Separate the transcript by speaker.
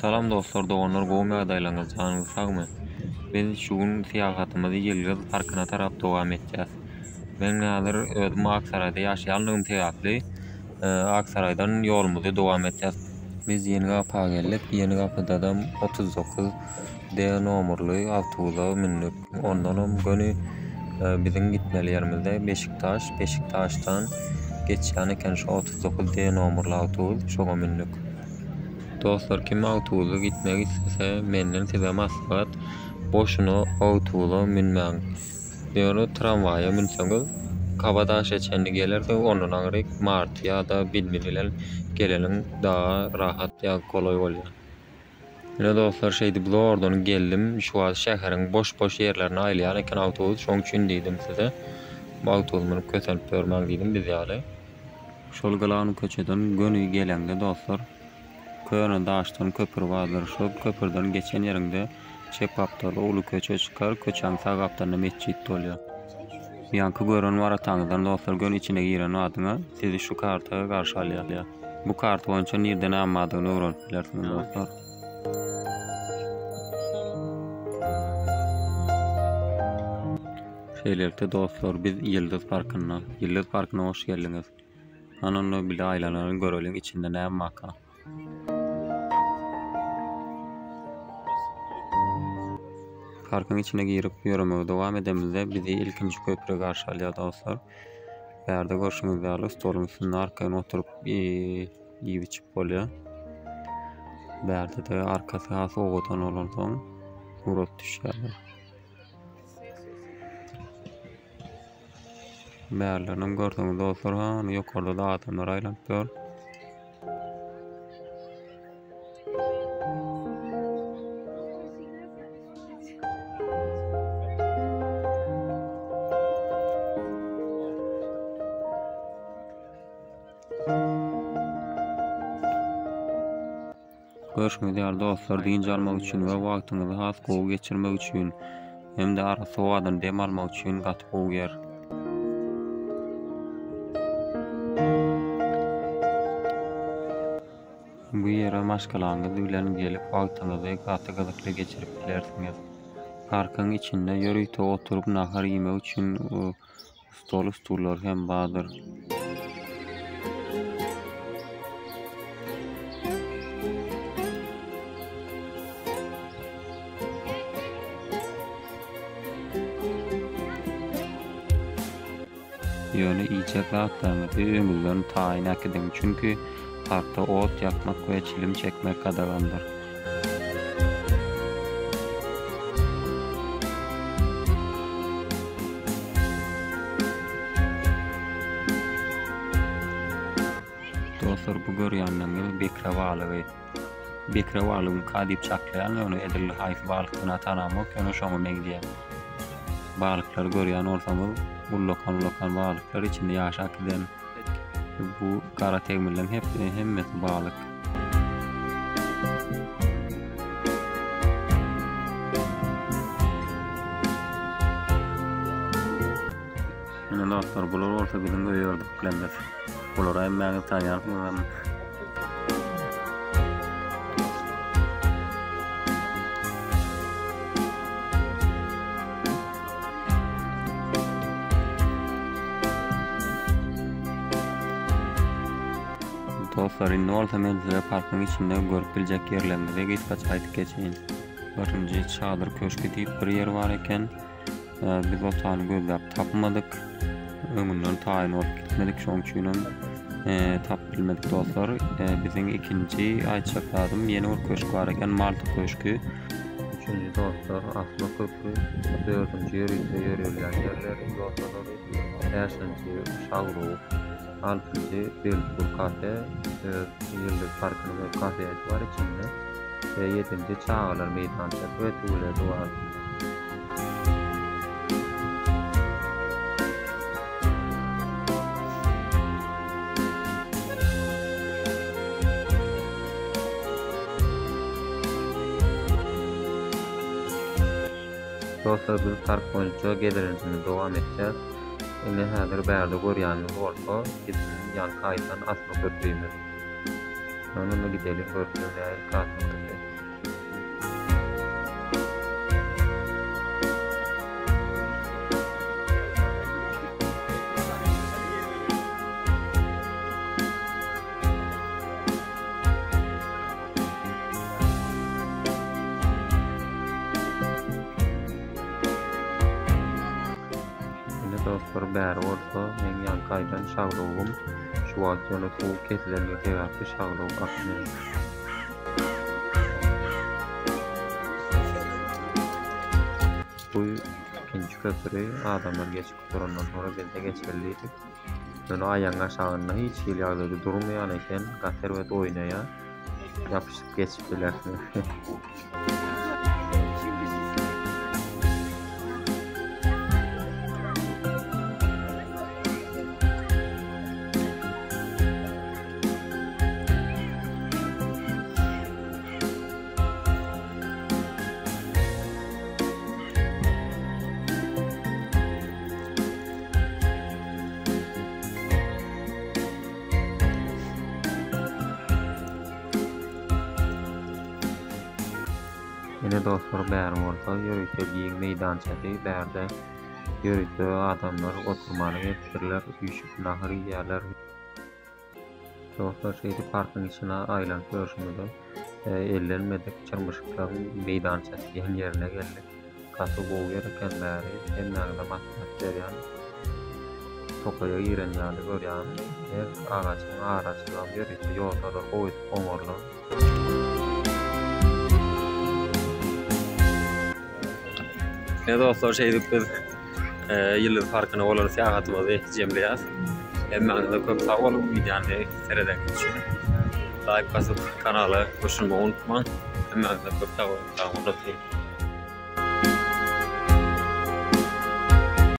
Speaker 1: Salam dostlar, dogonlar gowy ýagdaýlaryňyz janyňyzy sagmy? Biz şu gün syýahatymyzy Ýyldız parkyna tarap dowam etjäs. Men häzir özüm Aksarayda ýaşaýanlygym tägäpli Aksaraydan ýolumyzy dowam etjäs. Biz Ýenigapyga geldik. Ýenigapyda 39 D nomerli awtobusa mindik. Ondan göni bizim gitmeli ýerimizde Beşiktaşdan geçýän eken şu 39 D nomerli awtobus şoga mindik. Dostlar, kim awtobusa gitmek istese menden size maslahat, boşuna awtobusa minmäň. Ýöne tramwaýa minseňiz Kabadaş geçendi gelerde ondan aňyryk mart ýa-da bilmedilen geleniň daha rahat ýa kolay bolýar. Ýene dostlar, şeýdi biz ordan geldim, şu an şäheriň boş ýerlerini aýlaýan eken awtobus, şoň üçin diýdim size. Bu awtobusy köçelip görmäň diýdim biz ýaly. Şol galany köçeden göni gelende dostlar, Köýüne daşdan köpür bardyr. Şol köpürden geçen ýerinde çepapdaly uly köçe çykar, köçäň sağ gapdalyna mesjid bolýar. Ýanky gören warataňyzdan dostlar, gön içine giren adyňa sizi şu kartaga garşy alýar. Bu kart boýunça nerden almadygyny öwrenip bilersiňiz dostlar. Şeýlerde dostlar, biz Ýyldız parkyna hoş geldiňiz. Anony bile aýlanany göreliň, içinde näme maka. Parkın içine girip ýörüme dowam edemizde bizi ilkinji köprüge garşy alýar dostlar. Bärde görüşmek üzere, stolun üstünde arkadan oturup ýyp içip bolýar. Bärde de arkasy has owadan olandan murat düşýär. Bärlerini gördüňiz dostlar, ýokarda da adamlar aýlanyp dur. Görüşmek üzere dostlar, diňji almak üçin we wagtyňyzy has gowy geçirmek üçin hem de ara sowadan dem almak üçin gaty gowy ýer. Bu ýere maşgalaňyz bilen gelip wagtyňyzy gaty gyzykly geçirip bilersiňiz. Parkyň içinde ýörükde oturup nahar ýemek üçin stullar hem bardyr. Ýöne iýjek zatlaryny öňünden taýin etdim, çünki parkda ot ýakmak we çilim çekmek gadagandyr. Dostlar, bu görýänleriniz Bekrawalygy kadyp çaklaýan ýöne edilli haýs balykyna tanamak ýöne şoňa megdiýär. Balıklar görýän olsaňyz, bu lokal balyklar içinde ýaşap giden bu kara tegmirlerin hemmesi balyk. Ene dostlar, bular olsa bizim öýerdik bilenler. Bular emmäňi taýýan. Dostlar, indi olsa men size parkyň içinde görüp biljek ýerlerimize gitgaç aýdyp geçeýin. Birinji çadyr köşkü diýip bir ýer bar eken, biz o tany gözläp tapmadyk. Öňünden taýyn bolup gitmedik, şoň üçin tap bilmedik dostlar. Biziň ikinji aýtjak lazım ýene bir köşk bar eken, Malta köşkü. Üçüncü dostlar, Asma köprü, dördüncü ýörülen ýerler, dostlar, beşinji Şawruk, altıncı Belpur kafe, Ýyldız parkynyň kafesi bar içinde ve 7-nji Çağlar meýdançaky we tuwledy bar. Dostlar, biz park boýunça gezerimizi dowam etjäs. Ene häzir bärde görýänimiz bolsa, bizim ýanky aýdan Asma köprüýmiz. Onunla gidelim, görüşürüz. dostlar bäri bolsa men ýankaýdan şagdugum şu wagt ýöne suw kesilenige sebäpli şagdug akmıyor. Bu ikinci köprü adamlar geçip durandan sonra biz de geçerliydik. Böyle ayağın aşağına hiç ýagdaýda durmayan eken gater we oýnaýa yapışıp geçipdiler. Yine dostlar bäri bolsa ýörükde giň meýdançasy bärde ýörükde adamlar oturmaly etdirler, üýşüp nahar ýerler. Dostlar şeýdi parkyň içine aýlanyp görüşmede ellenmedik çyrmyşyklaryň meýdançasy ýen ýerine geldik. Gasy gowy ýerken bäri hemmäňde maslahat berýän tokaýa girenýärdi görýän her agaçyň araçyna ýörükde ýolda goýup oňorlar. Ne dostlar şeydik biz yıllık farkına olan seyahatimizi jemleýäs. Hemmäňize köp sag bolun, videony sereden geçin. Like basıp kanaly goşulmagy unutmaň. Hemmäňize köp sag bolun.